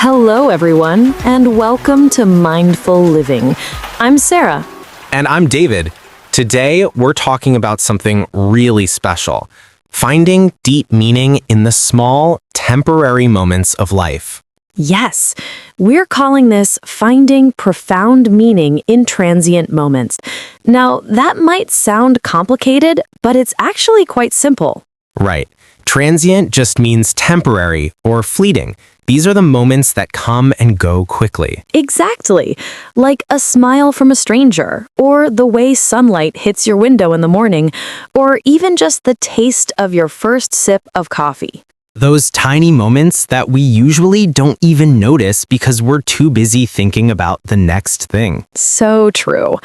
Hello, everyone, and welcome to Mindful Living. I'm Sarah. And I'm David. Today, we're talking about something really special, finding deep meaning in the small, temporary moments of life. Yes, we're calling this Finding Profound Meaning in Transient Moments. Now, that might sound complicated, but it's actually quite simple. Right. Transient just means temporary or fleeting. These are the moments that come and go quickly. Exactly. Like a smile from a stranger, or the way sunlight hits your window in the morning, or even just the taste of your first sip of coffee. Those tiny moments that we usually don't even notice because we're too busy thinking about the next thing. So true.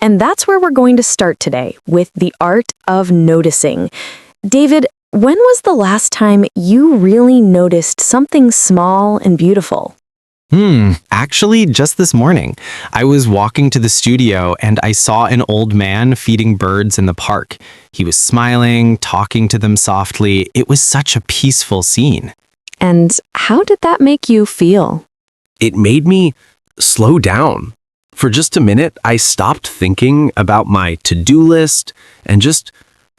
And that's where we're going to start today, with the art of noticing. David, when was the last time you really noticed something small and beautiful? Actually, just this morning. I was walking to the studio and I saw an old man feeding birds in the park. He was smiling, talking to them softly. It was such a peaceful scene. And how did that make you feel? It made me slow down. For just a minute, I stopped thinking about my to-do list and just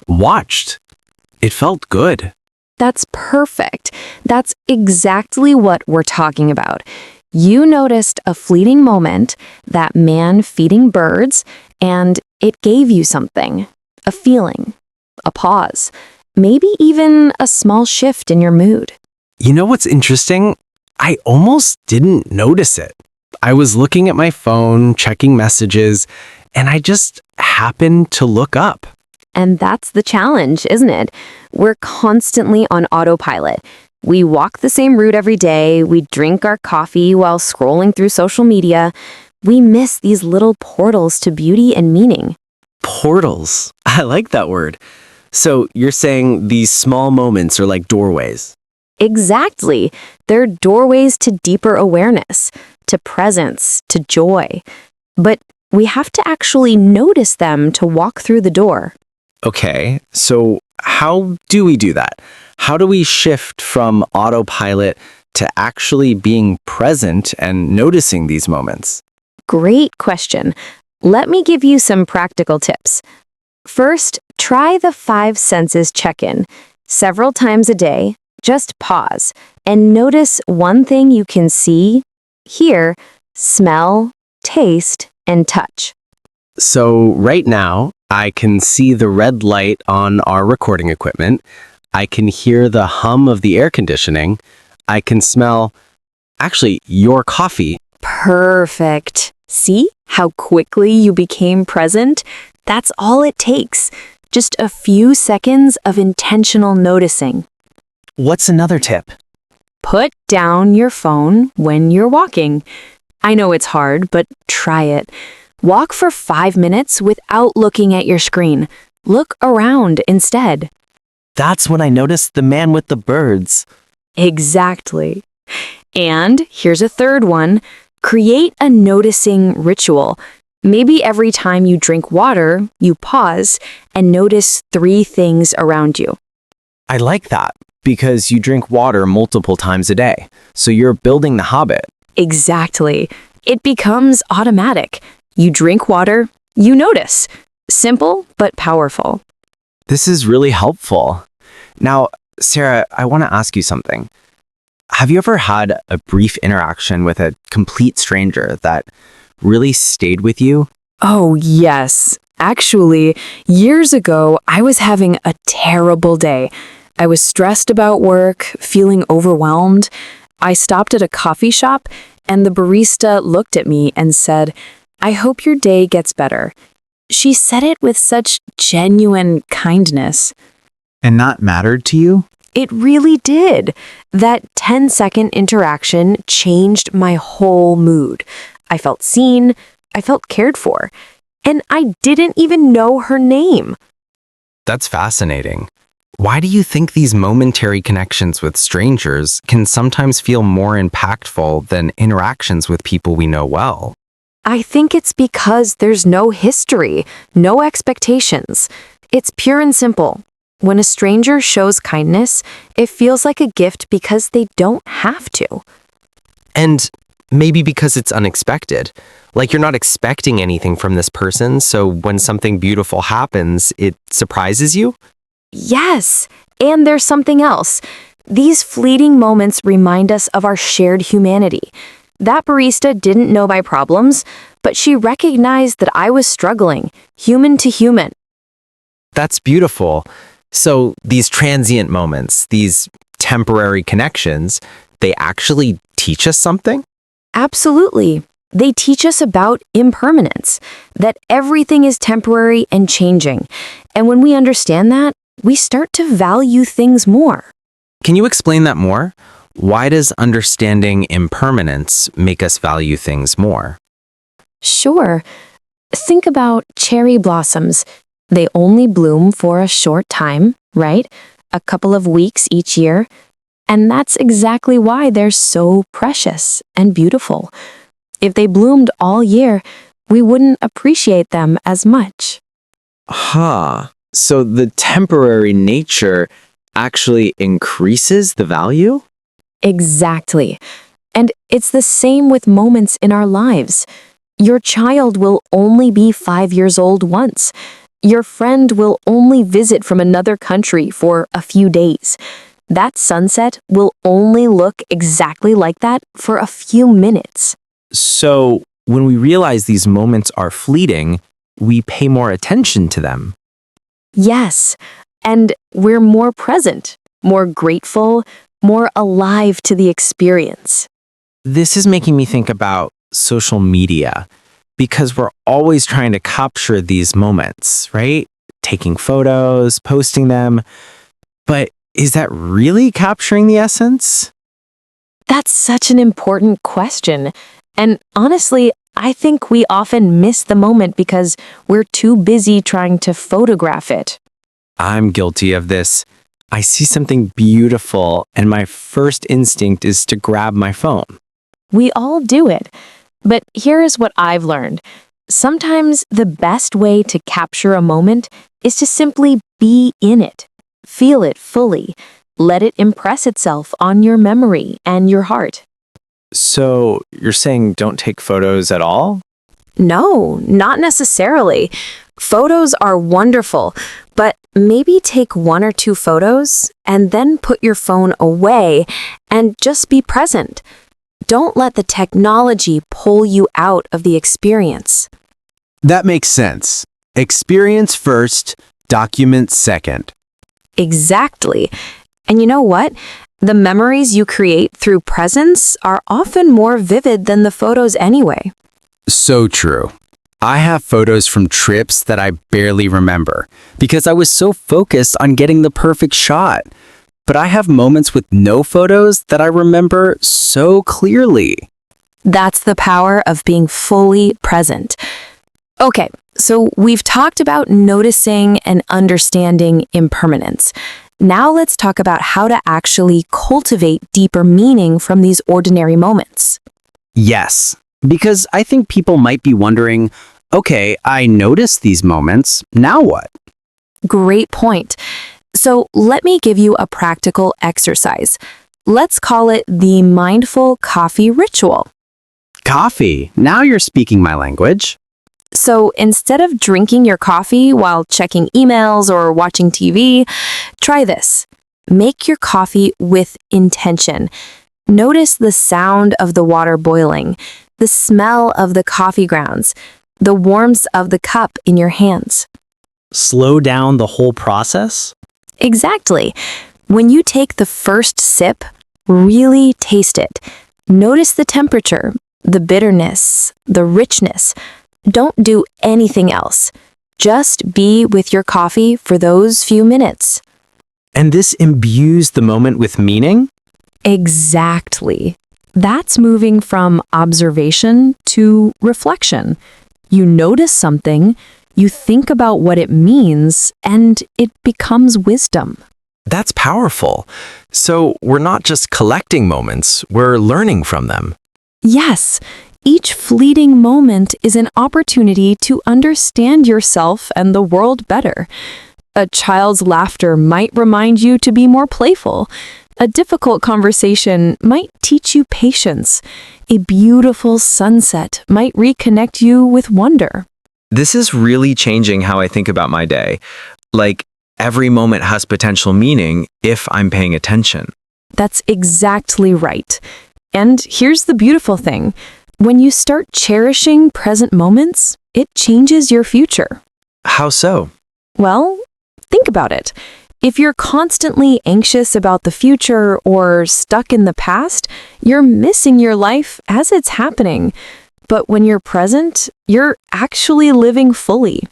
watched. It felt good. That's perfect. That's exactly what we're talking about. You noticed a fleeting moment, that man feeding birds, and it gave you something, a feeling, a pause, maybe even a small shift in your mood. You know what's interesting? I almost didn't notice it. I was looking at my phone, checking messages, and I just happened to look up. And that's the challenge, isn't it? We're constantly on autopilot. We walk the same route every day, we drink our coffee while scrolling through social media. We miss these little portals to beauty and meaning. Portals. I like that word. So you're saying these small moments are like doorways. Exactly. They're doorways to deeper awareness, to presence, to joy. But we have to actually notice them to walk through the door. Okay, so how do we do that? How do we shift from autopilot to actually being present and noticing these moments? Great question. Let me give you some practical tips. First, try the 5 senses check-in. Several times a day, just pause and notice one thing you can see, hear, smell, taste, and touch. So right now, I can see the red light on our recording equipment. I can hear the hum of the air conditioning. I can smell, actually, your coffee. Perfect. See how quickly you became present? That's all it takes. Just a few seconds of intentional noticing. What's another tip? Put down your phone when you're walking. I know it's hard, but try it. Walk for 5 minutes without looking at your screen. Look around instead. That's when I noticed the man with the birds. Exactly. And here's a third one. Create a noticing ritual. Maybe every time you drink water, you pause and notice 3 things around you. I like that because you drink water multiple times a day. So you're building the habit. Exactly. It becomes automatic. You drink water, you notice. Simple but powerful. This is really helpful. Now, Sarah, I want to ask you something. Have you ever had a brief interaction with a complete stranger that really stayed with you? Oh, yes. Actually, years ago, I was having a terrible day. I was stressed about work, feeling overwhelmed. I stopped at a coffee shop, and the barista looked at me and said, "I hope your day gets better." She said it with such genuine kindness. And that mattered to you? It really did. That 10-second interaction changed my whole mood. I felt seen, I felt cared for, and I didn't even know her name. That's fascinating. Why do you think these momentary connections with strangers can sometimes feel more impactful than interactions with people we know well? I think it's because there's no history, no expectations. It's pure and simple. When a stranger shows kindness, it feels like a gift because they don't have to. And maybe because it's unexpected. Like you're not expecting anything from this person, so when something beautiful happens, it surprises you? Yes, and there's something else. These fleeting moments remind us of our shared humanity. That barista didn't know my problems, but she recognized that I was struggling, human to human. That's beautiful. So these transient moments, these temporary connections, they actually teach us something? Absolutely. They teach us about impermanence, that everything is temporary and changing. And when we understand that, we start to value things more. Can you explain that more? Why does understanding impermanence make us value things more? Sure. Think about cherry blossoms. They only bloom for a short time, right? A couple of weeks each year. And that's exactly why they're so precious and beautiful. If they bloomed all year, we wouldn't appreciate them as much. So the temporary nature actually increases the value? Exactly. And it's the same with moments in our lives. Your child will only be 5 years old once. Your friend will only visit from another country for a few days. That sunset will only look exactly like that for a few minutes. So when we realize these moments are fleeting, we pay more attention to them. Yes, and we're more present, more grateful, more alive to the experience. This is making me think about social media because we're always trying to capture these moments, right? Taking photos, posting them. But is that really capturing the essence? That's such an important question. And honestly, I think we often miss the moment because we're too busy trying to photograph it. I'm guilty of this. I see something beautiful, and my first instinct is to grab my phone. We all do it. But here's what I've learned. Sometimes the best way to capture a moment is to simply be in it. Feel it fully. Let it impress itself on your memory and your heart. So you're saying don't take photos at all? No, not necessarily. Photos are wonderful, but maybe take 1 or 2 photos and then put your phone away and just be present. Don't let the technology pull you out of the experience. That makes sense. Experience first, document second. Exactly. And you know what? The memories you create through presence are often more vivid than the photos anyway. So true. I have photos from trips that I barely remember because I was so focused on getting the perfect shot. But I have moments with no photos that I remember so clearly. That's the power of being fully present. Okay, so we've talked about noticing and understanding impermanence. Now let's talk about how to actually cultivate deeper meaning from these ordinary moments. Yes, because I think people might be wondering, okay, I noticed these moments, now what? Great point. So let me give you a practical exercise. Let's call it the mindful coffee ritual. Coffee, now you're speaking my language. So instead of drinking your coffee while checking emails or watching TV, try this. Make your coffee with intention. Notice the sound of the water boiling, the smell of the coffee grounds, the warmth of the cup in your hands. Slow down the whole process? Exactly. When you take the first sip, really taste it. Notice the temperature, the bitterness, the richness. Don't do anything else. Just be with your coffee for those few minutes. And this imbues the moment with meaning? Exactly. That's moving from observation to reflection. You notice something, you think about what it means, and it becomes wisdom. That's powerful. So we're not just collecting moments, we're learning from them. Yes, each fleeting moment is an opportunity to understand yourself and the world better. A child's laughter might remind you to be more playful. A difficult conversation might teach you patience. A beautiful sunset might reconnect you with wonder. This is really changing how I think about my day. Like, every moment has potential meaning if I'm paying attention. That's exactly right. And here's the beautiful thing. When you start cherishing present moments, it changes your future. How so? Well, think about it. If you're constantly anxious about the future or stuck in the past, you're missing your life as it's happening. But when you're present, you're actually living fully.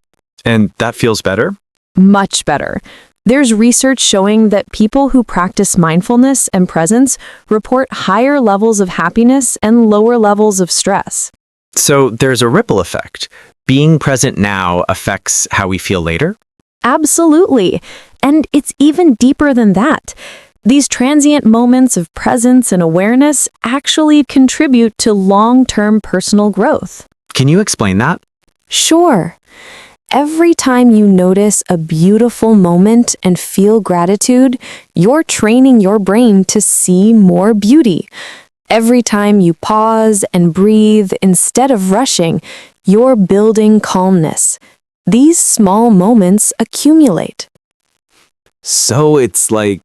And that feels better? Much better. There's research showing that people who practice mindfulness and presence report higher levels of happiness and lower levels of stress. So there's a ripple effect. Being present now affects how we feel later? Absolutely. And it's even deeper than that. These transient moments of presence and awareness actually contribute to long-term personal growth. Can you explain that? Sure. Every time you notice a beautiful moment and feel gratitude, you're training your brain to see more beauty. Every time you pause and breathe instead of rushing, you're building calmness. These small moments accumulate. So it's like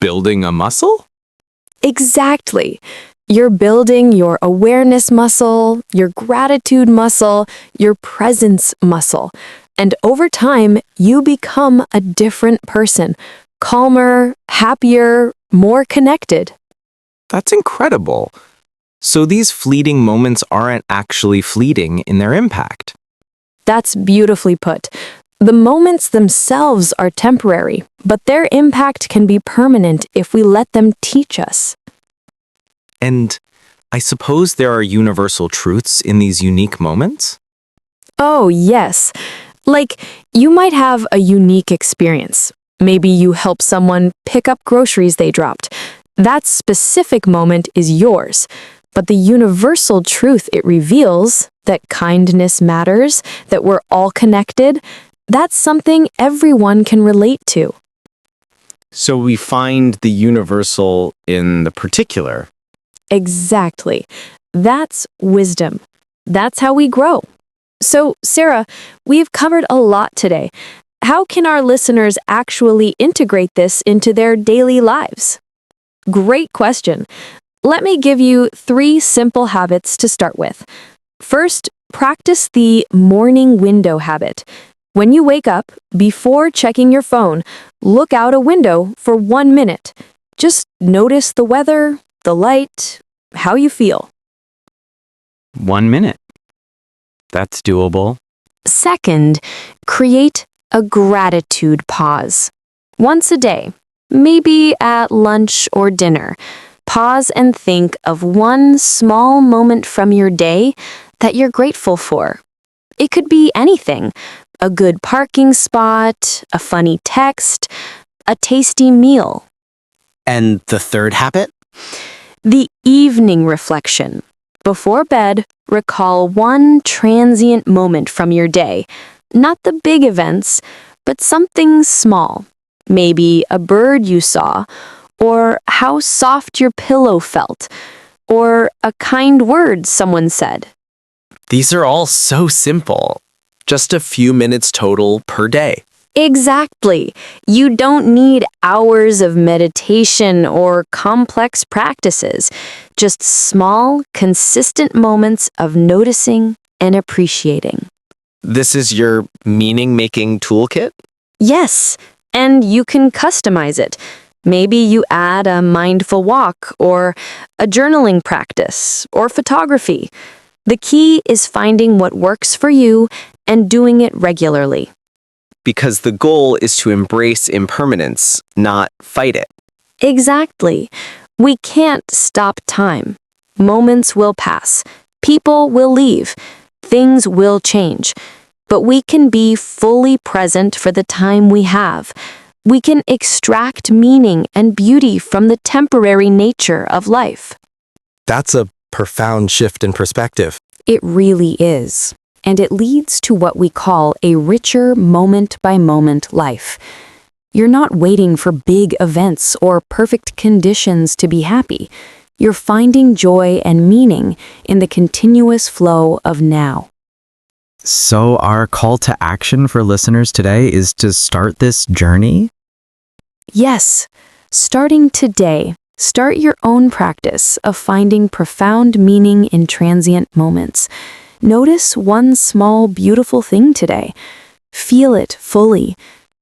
building a muscle? Exactly. You're building your awareness muscle, your gratitude muscle, your presence muscle. And over time, you become a different person, calmer, happier, more connected. That's incredible. So these fleeting moments aren't actually fleeting in their impact. That's beautifully put. The moments themselves are temporary, but their impact can be permanent if we let them teach us. And I suppose there are universal truths in these unique moments? Oh, yes. Like, you might have a unique experience. Maybe you help someone pick up groceries they dropped. That specific moment is yours. But the universal truth it reveals, that kindness matters, that we're all connected, that's something everyone can relate to. So we find the universal in the particular. Exactly. That's wisdom. That's how we grow. So, Sarah, we've covered a lot today. How can our listeners actually integrate this into their daily lives? Great question. Let me give you 3 simple habits to start with. First, practice the morning window habit. When you wake up, before checking your phone, look out a window for 1 minute. Just notice the weather, the light, how you feel. 1 minute. That's doable. Second, create a gratitude pause. Once a day, maybe at lunch or dinner, pause and think of one small moment from your day that you're grateful for. It could be anything: a good parking spot, a funny text, a tasty meal. And the third habit? The evening reflection. Before bed, recall one transient moment from your day. Not the big events, but something small. Maybe a bird you saw, or how soft your pillow felt, or a kind word someone said. These are all so simple. Just a few minutes total per day. Exactly. You don't need hours of meditation or complex practices. Just small, consistent moments of noticing and appreciating. This is your meaning-making toolkit? Yes, and you can customize it. Maybe you add a mindful walk or a journaling practice or photography. The key is finding what works for you and doing it regularly. Because the goal is to embrace impermanence, not fight it. Exactly. We can't stop time. Moments will pass. People will leave. Things will change. But we can be fully present for the time we have. We can extract meaning and beauty from the temporary nature of life. That's a profound shift in perspective. It really is. And it leads to what we call a richer moment-by-moment life. You're not waiting for big events or perfect conditions to be happy. You're finding joy and meaning in the continuous flow of now. So, our call to action for listeners today is to start this journey? Yes, starting today, start your own practice of finding profound meaning in transient moments. Notice one small, beautiful thing today. Feel it fully.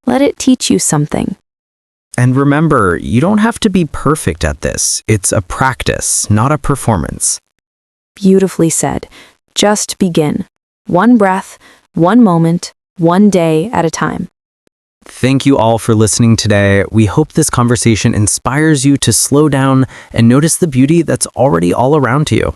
Let it teach you something. And remember, you don't have to be perfect at this. It's a practice, not a performance. Beautifully said. Just begin. One breath, one moment, one day at a time. Thank you all for listening today. We hope this conversation inspires you to slow down and notice the beauty that's already all around you.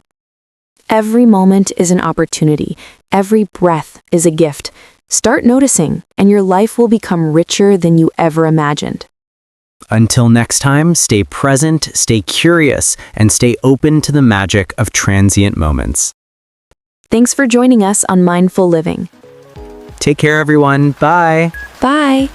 Every moment is an opportunity. Every breath is a gift. Start noticing, and your life will become richer than you ever imagined. Until next time, stay present, stay curious, and stay open to the magic of transient moments. Thanks for joining us on Mindful Living. Take care, everyone. Bye. Bye.